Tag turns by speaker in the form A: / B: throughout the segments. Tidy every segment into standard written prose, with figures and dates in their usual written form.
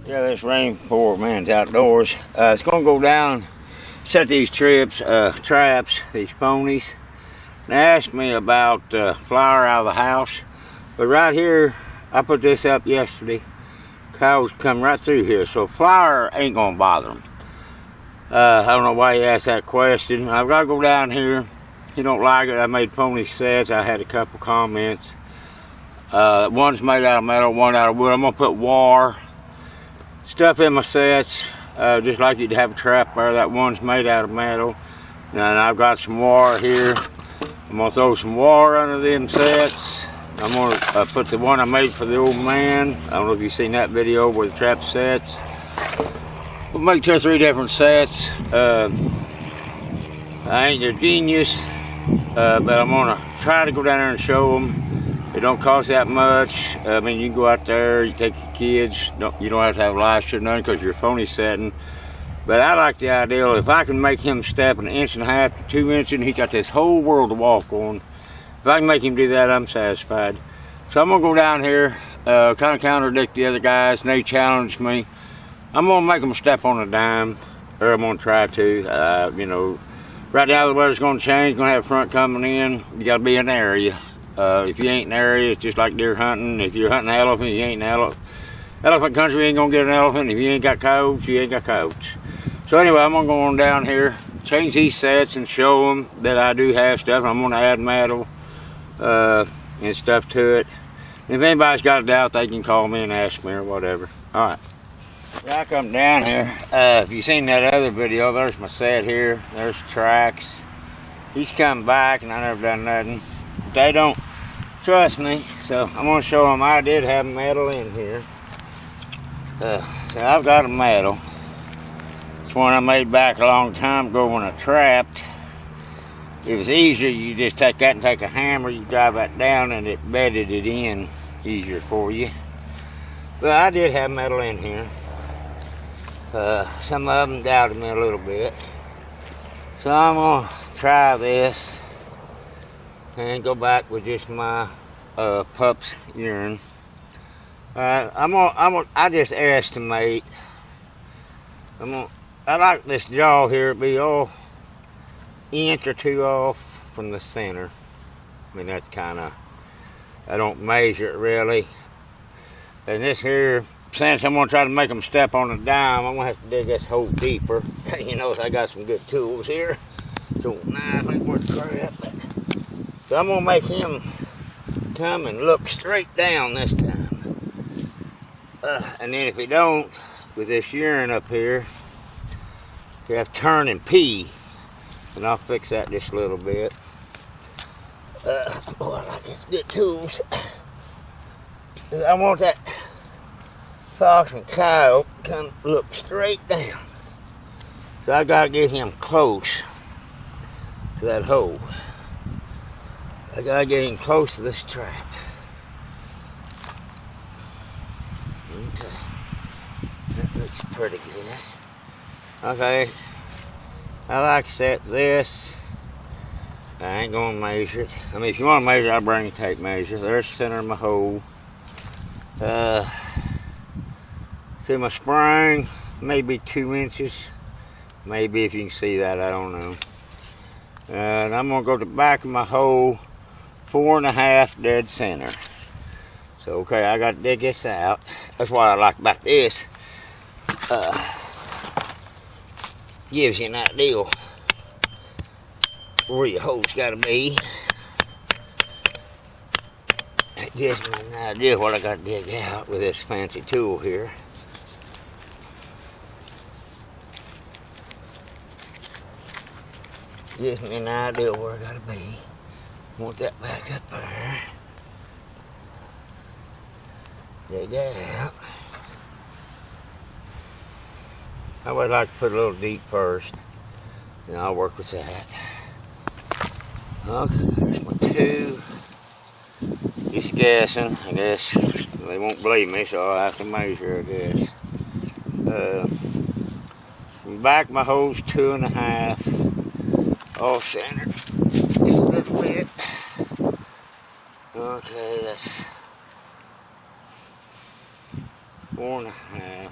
A: Yeah, this rain poor man's outdoors. It's gonna go down, set these traps, these ponies. They asked me about flour out of the house, but right here, I put this up yesterday. Cows come right through here, so flour ain't gonna bother them. I don't know why you asked that question. I've got to go down here. If you don't like it, I made pony sets. I had a couple comments. One's made out of metal, one out of wood. I'm gonna put wire stuff in my sets, just like you'd have a trap there. That one's made out of metal. And I've got some wire here. I'm gonna throw some wire under them sets. I'm gonna put the one I made for the old man. I don't know if you've seen that video where the trap sets. We'll make 2 or 3 different sets. I ain't a genius, but I'm gonna try to go down there and show them. It don't cost that much. I mean, you can go out there, you take your kids. You don't have to have lights or nothing because you're phony setting. But I like the idea, if I can make him step 1.5 inches to 2 inches, and he got this whole world to walk on. If I can make him do that, I'm satisfied. So I'm gonna go down here, kind of contradict the other guys, and they challenged me. I'm gonna make them step on a dime, or I'm gonna try to. You know, right now the weather's gonna change. Gonna have front coming in. You gotta be in the area. If you ain't in the area, it's just like deer hunting. If you're hunting an elephant, you ain't an elephant. Elephant country, you ain't gonna get an elephant. If you ain't got coyotes, you ain't got coyotes. So anyway, I'm gonna go on down here, change these sets, and show them that I do have stuff. I'm gonna add metal and stuff to it. If anybody's got a doubt, they can call me and ask me or whatever. All right. I come down here. If you've seen that other video, there's my set here. There's the tracks. He's come back, and I never done nothing. They don't trust me, so I'm gonna show them I did have metal in here. So I've got a metal. It's one I made back a long time ago when I trapped. It was easier. You just take that and take a hammer, you drive that down, and it bedded it in easier for you. But I did have metal in here. Some of them doubted me a little bit. So I'm gonna try this and go back with just my pup's urine. I just estimate. I like this jaw here to be all 1 inch or 2 off from the center. I mean, that's kind of, I don't measure it really. And this here, since I'm gonna try to make them step on a dime, I'm gonna have to dig this hole deeper. You know, I got some good tools here. So knife ain't worth crap. So I'm gonna make him come and look straight down this time. And then if he don't, with this urine up here, you have to turn and pee. And I'll fix that just a little bit. Boy, I like these good tools. I want that Fox and Coyote to come look straight down. So I gotta get him close to that hole. I gotta get him close to this trap. Okay. That looks pretty good. Okay. I like to set this. I ain't gonna measure it. I mean, if you want to measure, I'll bring a tape measure. There's the center of my hole. See my spring, maybe 2 inches. Maybe if you can see that, I don't know. And I'm gonna go to the back of my hole, 4.5 dead center. So okay, I gotta dig this out. That's what I like about this. Gives you an idea where your hole's gotta be. It gives me an idea what I gotta dig out with this fancy tool here. Gives me an idea where I gotta be. Want that back up there. Dig that out. I would like to put a little deep first, and I'll work with that. Okay, there's my 2. Just guessing, I guess. They won't believe me, so I'll have to measure, I guess. From back my hole's 2.5. Off center. Just a little bit. Okay, that's 4.5.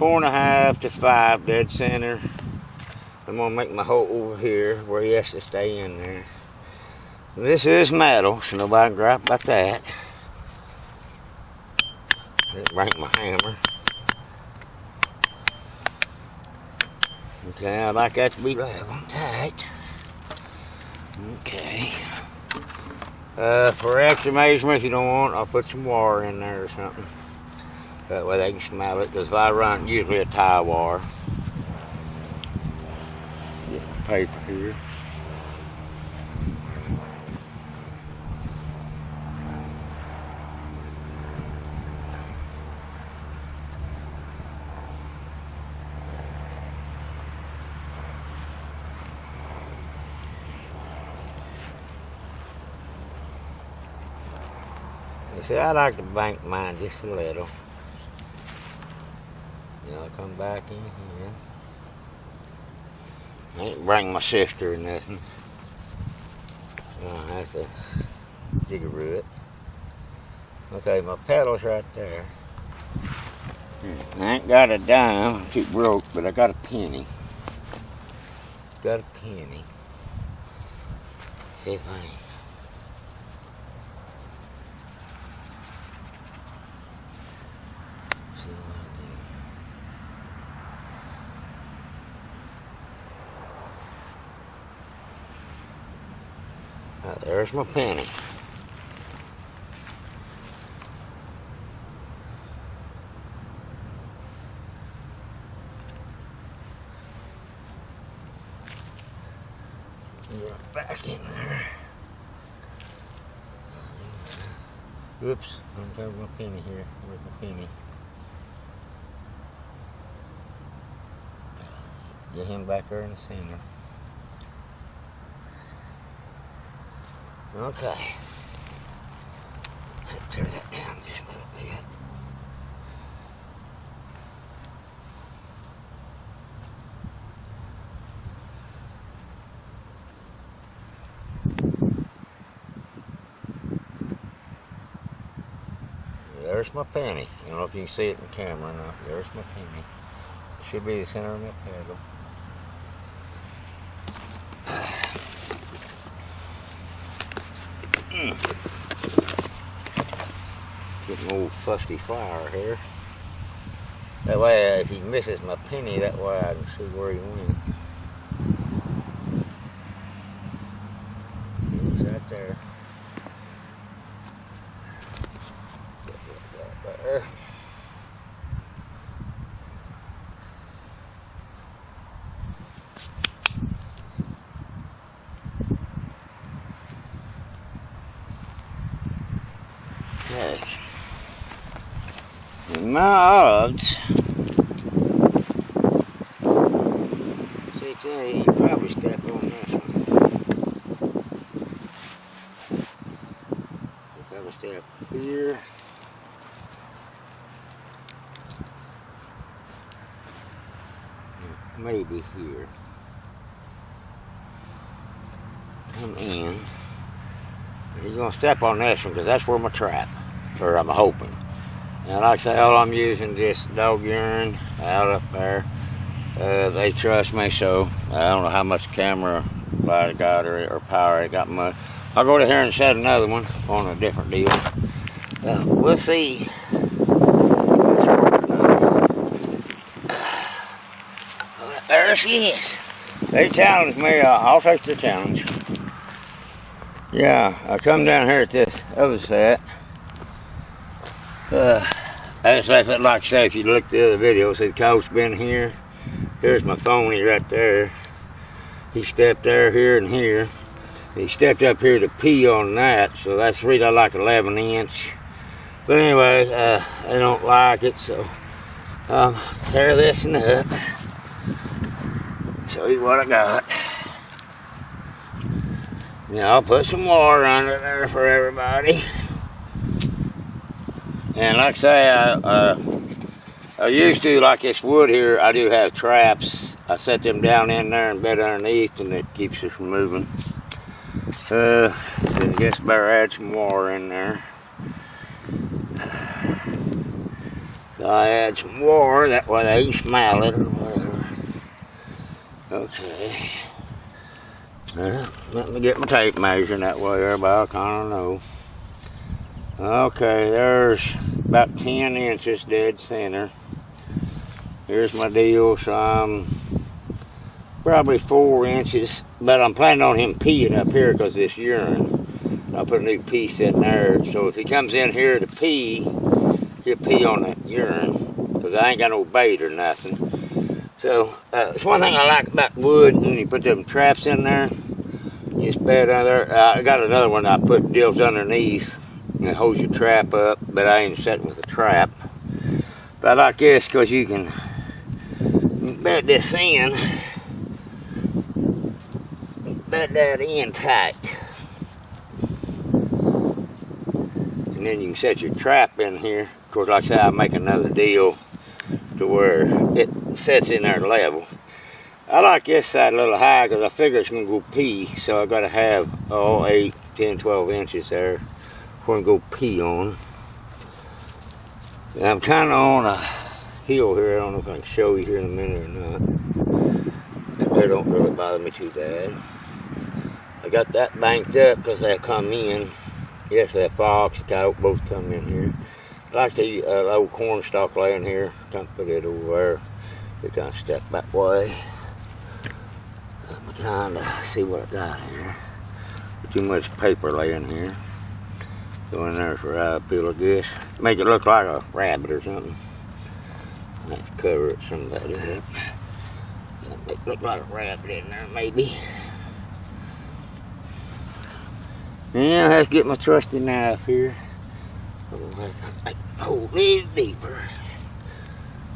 A: 4.5 to 5 dead center. I'm gonna make my hole over here where he has to stay in there. This is metal, so nobody can gripe about that. Break my hammer. Okay, I like that to be level and tight. Okay. For extra measurement, if you don't want, I'll put some wire in there or something. That way they can smell it, because if I run usually a tie wire. Get my paper here. See, I like to bank mine just a little. You know, come back in here. I ain't bring my sifter or nothing. I have to jiggeroo it. Okay, my pedal's right there. I ain't got a dime, I'm too broke, but I got a penny. Got a penny. See if I ain't. There's my penny. Get it back in there. Oops, uncovered my penny here. Where's my penny? Get him back there in the center. Okay. Turn that down just a little bit. There's my penny. I don't know if you can see it in the camera or not. There's my penny. It should be the center of my pedal. Getting old fusty flower here. That way, if he misses my penny, that way I can see where he went. He's right there. Get that there. Okay. In my odds, 6A, you probably step on this one. You probably step here. Maybe here. Come in. You're going to step on this one because that's where my trap, or I'm hoping. And like I say, all I'm using just dog urine out up there. They trust me, so I don't know how much camera light I got or power I got much. I'll go to here and set another one on a different deal. We'll see. There she is. They challenged me. I'll take the challenge. Yeah, I come down here at this other set. That's like I say, if you look at the other video, see the coat's been here. Here's my phony right there. He stepped there, here, and here. He stepped up here to pee on that, so that's the reason I like 11 inch. But anyway, they don't like it, so I'll tear this one up. Show you what I got. Now I'll put some water under there for everybody. And like I say, I used to, like this wood here, I do have traps. I set them down in there and bed underneath, and it keeps us from moving. So I guess better add some water in there. So I add some water, that way they can smell it or whatever. Okay. Let me get my tape measure, that way everybody kind of know. Okay, there's about 10 inches dead center. Here's my deal, so I'm probably 4 inches, but I'm planning on him peeing up here because of this urine. I'll put a new piece in there, so if he comes in here to pee, he'll pee on that urine, because I ain't got no bait or nothing. So, it's one thing I like about wood, when you put them traps in there, you just bed under there. I got another one I put deals underneath, and it holds your trap up, but I ain't setting with a trap. But I like this, because you can bed this in, bed that in tight. And then you can set your trap in here. Of course, like I said, I'll make another deal to where it sets in there level. I like this side a little high because I figure it's going to go pee. So I got to have all 8, 10, 12 inches there before I can go pee on. And I'm kind of on a hill here. I don't know if I can show you here in a minute or not. They don't really bother me too bad. I got that banked up because they come in. Yes, that Fox and Coyote both come in here. I like the old corn stalk laying here. Kind of put it over there. They kind of step that way. I'm trying to see what I got here. Too much paper laying here. So in there's where I peel, I guess. Make it look like a rabbit or something. I have to cover it some of that up. Make it look like a rabbit in there, maybe. Yeah, I have to get my trusty knife here. I'm going to have to make the hole a little deeper.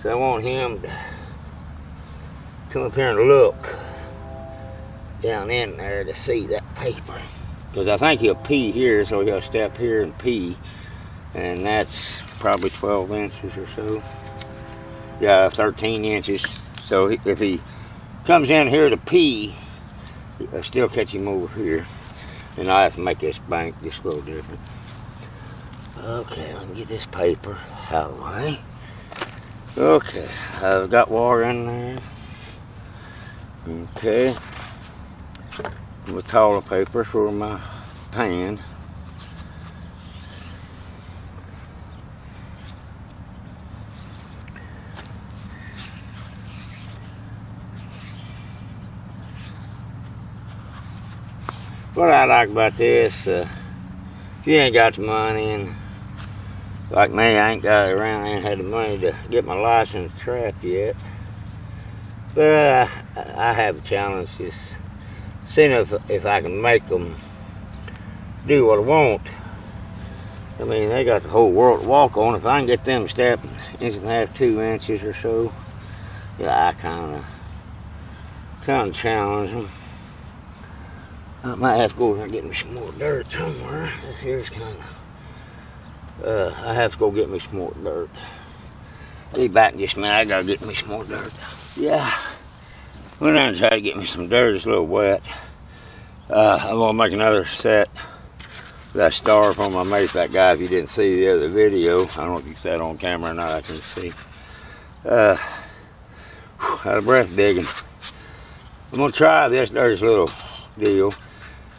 A: So I want him to come up here and look down in there to see that paper. Because I think he'll pee here, so he'll step here and pee. And that's probably 12 inches or so. Yeah, 13 inches. So if he comes in here to pee, I'll still catch him over here. And I have to make this bank just a little different. Okay, let me get this paper out of the way. Okay, I've got water in there. Okay. With toilet paper for my pan. What I like about this, if you ain't got the money, and like me, I ain't got it around, I ain't had the money to get my license trap yet. But I have a challenge, just seeing if I can make them do what I want. I mean, they got the whole world to walk on. If I can get them to step 1.5, 2 inches or so, yeah, I kind of challenge them. I might have to go over there and get me some more dirt somewhere. Here's kind of, I have to go get me some more dirt. Be back in just a minute, I gotta get me some more dirt. Yeah, went down and tried to get me some dirt, it's a little wet. I'm gonna make another set of that styrofoam I made for that guy. If you didn't see the other video, I don't know if you saw it on camera or not, I can see. Out of breath digging. I'm gonna try this dirty little deal.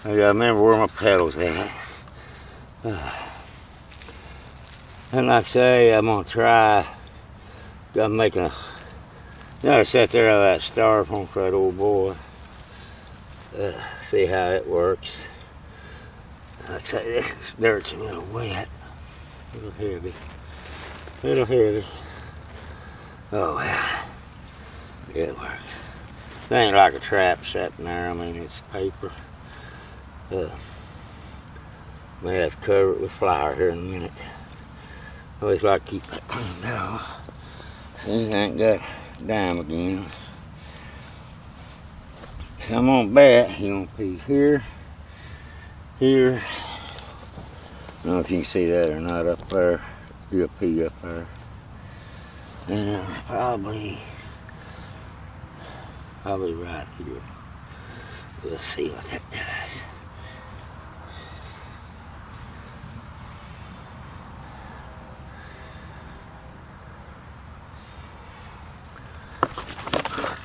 A: I gotta remember where my pedal's at. And like I say, I'm gonna try. I'm making a another set there of that styrofoam for that old boy. See how it works. Like I say, this dirt's a little wet, a little heavy, Oh well, it works. It ain't like a trap sitting there. I mean, it's paper. May have to cover it with flour here in a minute. I always like to keep that cleaned out. See, I ain't got a dime again. So I'm gonna bet he's gonna be here, here. I don't know if you can see that or not up there. He'll pee up there. And probably right here. We'll see what that does.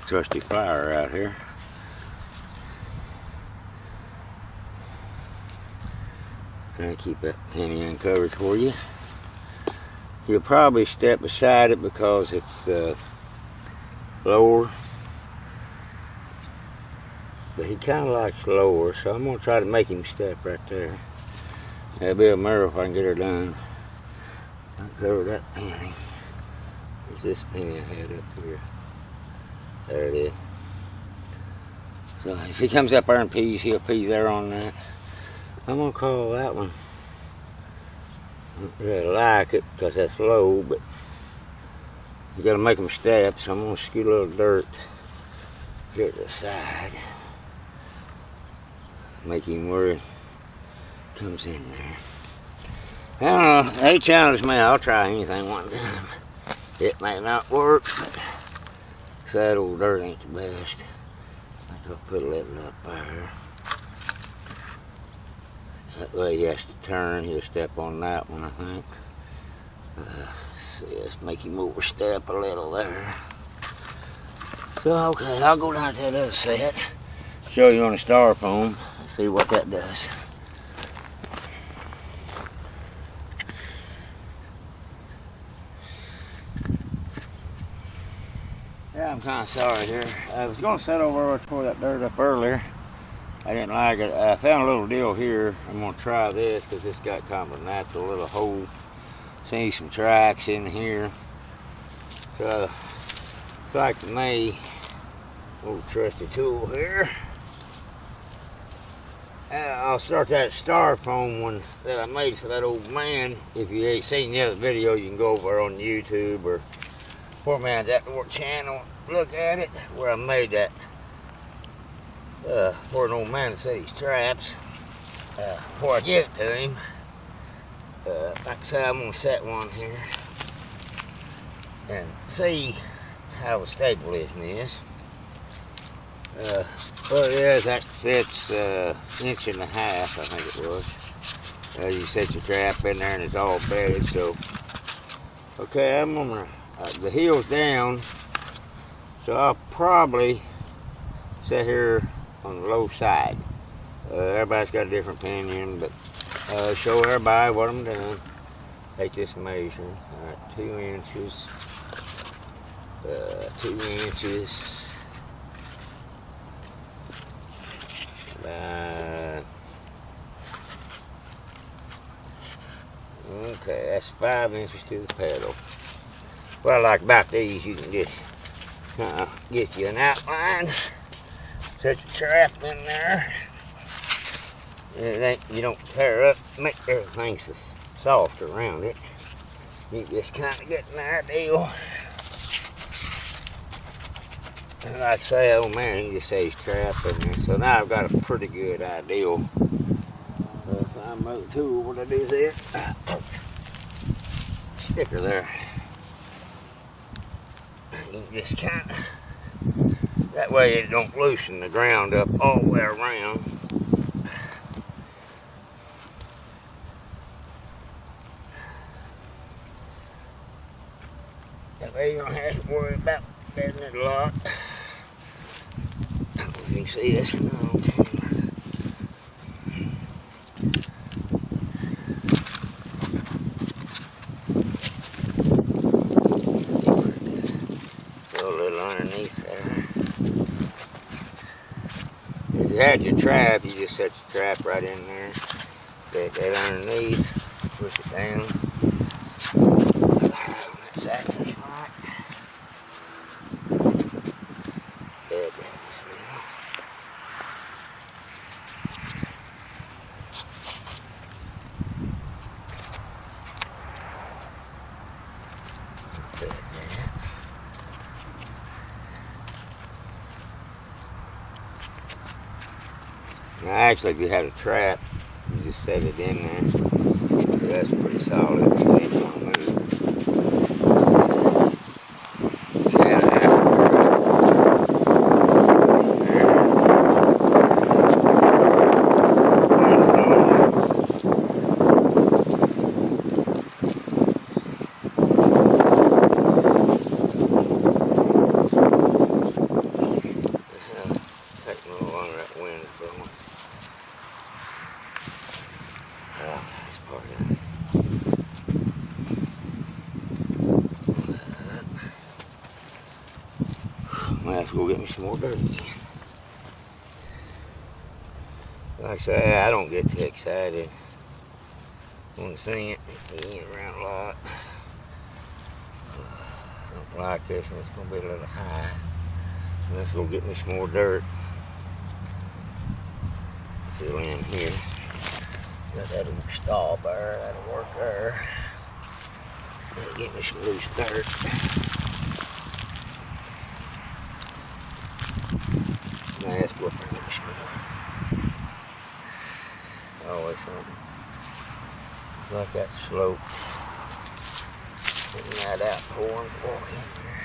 A: trusty flyer out here. Trying to keep that penny uncovered for you. You'll probably step beside it because it's lower. But he kind of likes lower, so I'm going to try to make him step right there. That'll be a miracle if I can get her done. Uncover that penny. There's this penny I had up here. There it is. So if he comes up there and pees, he'll pee there on that. I'm going to call that one. I don't really like it because that's low, but you got to make them step, so I'm going to scoot a little dirt here to the side. Make him where he comes in there. I don't know, they challenged me, I'll try anything one time. It may not work, but that old dirt ain't the best. I'll put a little up there. That way he has to turn, he'll step on that one, I think. See, let's make him overstep a little there. So, okay, I'll go down to that other set, show you on the styrofoam, see what that does. Yeah, I'm kind of sorry here. I was going to set over where I tore that dirt up earlier. I didn't like it. I found a little deal here. I'm going to try this because it's got kind of a natural little hole. See some tracks in here. So, it's like to me, old trusty tool here. I'll start that styrofoam one that I made for that old man. If you ain't seen the other video, you can go over on YouTube or Poor Man's Outdoor channel. Look at it where I made that for an old man to set his traps. Before I give it to him, like I said, I'm going to set one here and see how the stabilization is. Well, yeah, that fits inch and a half, I think it was. You set your trap in there and it's all bedded, so. Okay, I'm gonna, the heel's down, so I'll probably set here on the low side. Everybody's got a different opinion, but show everybody what I'm doing. Take this measure. Alright, 2 inches. 2 inches. Okay, that's 5 inches to the pedal. What I like about these, you can just get you an outline, set your trap in there. You don't tear up, make everything so soft around it. You just kind of get an idea. And like I say, oh man, he just set his trap in there. So now I've got a pretty good idea. If I move the tool, what I do is this. Sticker there. You just kind of, that way it don't loosen the ground up all the way around. That way you don't have to worry about bedding it a lot. You can see this on camera. Go a little underneath there. If you had your trap, you just set your trap right in there. Set that underneath, push it down. That's exactly right. Dead this little. Now actually, if you had a trap, you just set it in there. So that's pretty solid. If you ain't gonna move. go get me some more dirt again. Like I say, I don't get too excited on the scent. It ain't around a lot. I don't like this, and it's going to be a little high. Let's go get me some more dirt. Fill in here. Got that old stall there, that'll work there. Get me some loose dirt. Now let's go up and get me some more. Always something. It's like that slope. Getting that out before I walk in there.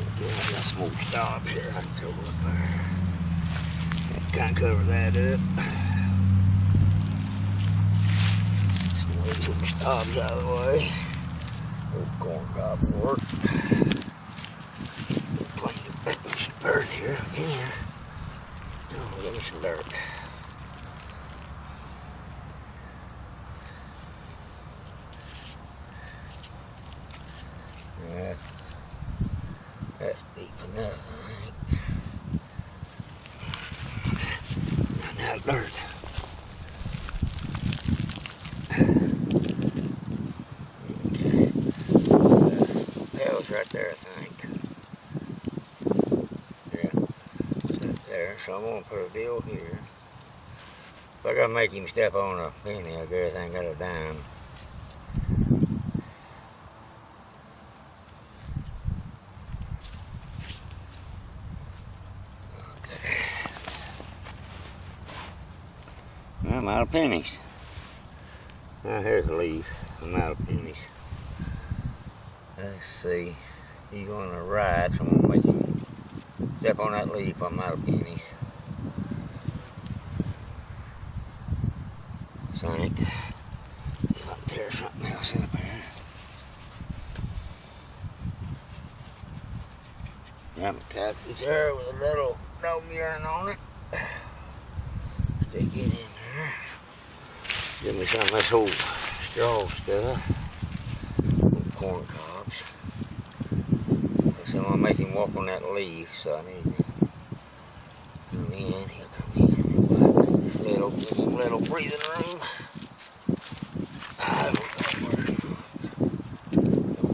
A: Okay, I got some more stobs here I can throw up there. Kind of cover that up. Move some stobs out of the way. Old corn cob work. Get me some dirt here. Here. Oh, get me some dirt. Yeah. That's deep enough, I think. Now dirt. Okay. Pail's right there, I think. Yeah. It's right there. So I'm gonna put a deal here. If I gotta make him step on a penny, I guess I ain't got a dime. I'm out of pennies. Now here's a leaf. I'm out of pennies. Let's see. He's going to ride, so I'm going to make him step on that leaf. I'm out of pennies. Sonic. See if I can tear something else up here. Got my cactus there with a little dog urine on it. Stick it in there. Give me some of this old straw stuff. Old corn cobs. So I'm gonna make him walk on that leaf, so I need to come in. He'll come in. This little breathing room. I don't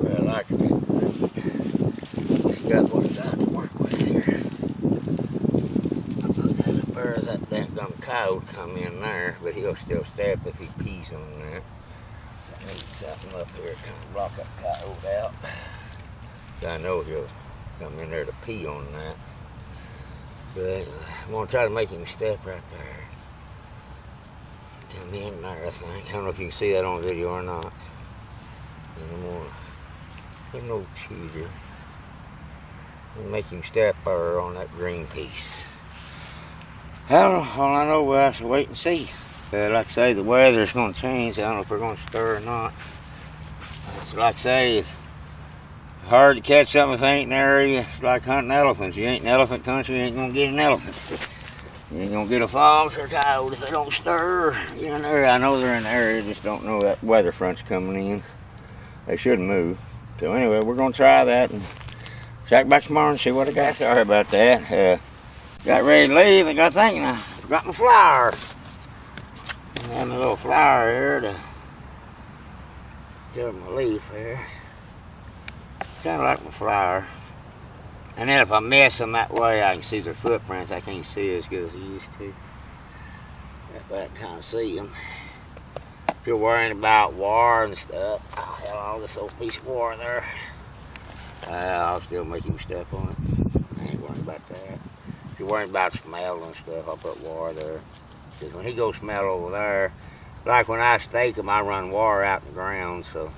A: really like it. He's got what he's got to work with here. That damn coyote come in there, but he'll still step if he pees on that. I need something up here to kind of block that coyote out. So I know he'll come in there to pee on that. But I'm going to try to make him step right there. Come in there, I think. I don't know if you can see that on video or not. And I'm going to put an old cheater and make him step there on that green piece. All I know, we'll have to wait and see. Like I say, the weather's going to change. I don't know if we're going to stir or not. So like I say, it's hard to catch something if it ain't in the area. It's like hunting elephants. You ain't in elephant country, you ain't going to get an elephant. You ain't going to get a fox or a coyote if they don't stir. You know, I know they're in the area, just don't know that weather front's coming in. They shouldn't move. So anyway, we're going to try that and check back tomorrow and see what I got. Sorry about that. Got ready to leave and got thinking I forgot my flower. I have my little flower here to cover my leaf here. Kind of like my flower. And then if I miss them that way, I can see their footprints. I can't see as good as I used to. That way I can kind of see them. If you're worrying about war and stuff, I have all this old piece of war there. I'll still make him step on it. I ain't worrying about that. If you're worried about smell and stuff, I'll put wire there. Because when he goes smell over there, like when I stake him, I run wire out in the ground, so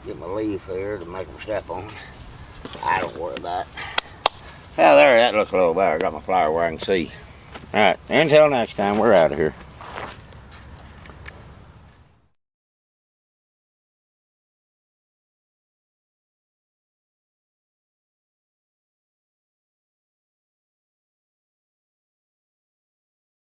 A: get my leaf here to make him step on. I don't worry about it. Well, there, that looks a little better. I got my flower where I can see. All right, until next time, we're out of here.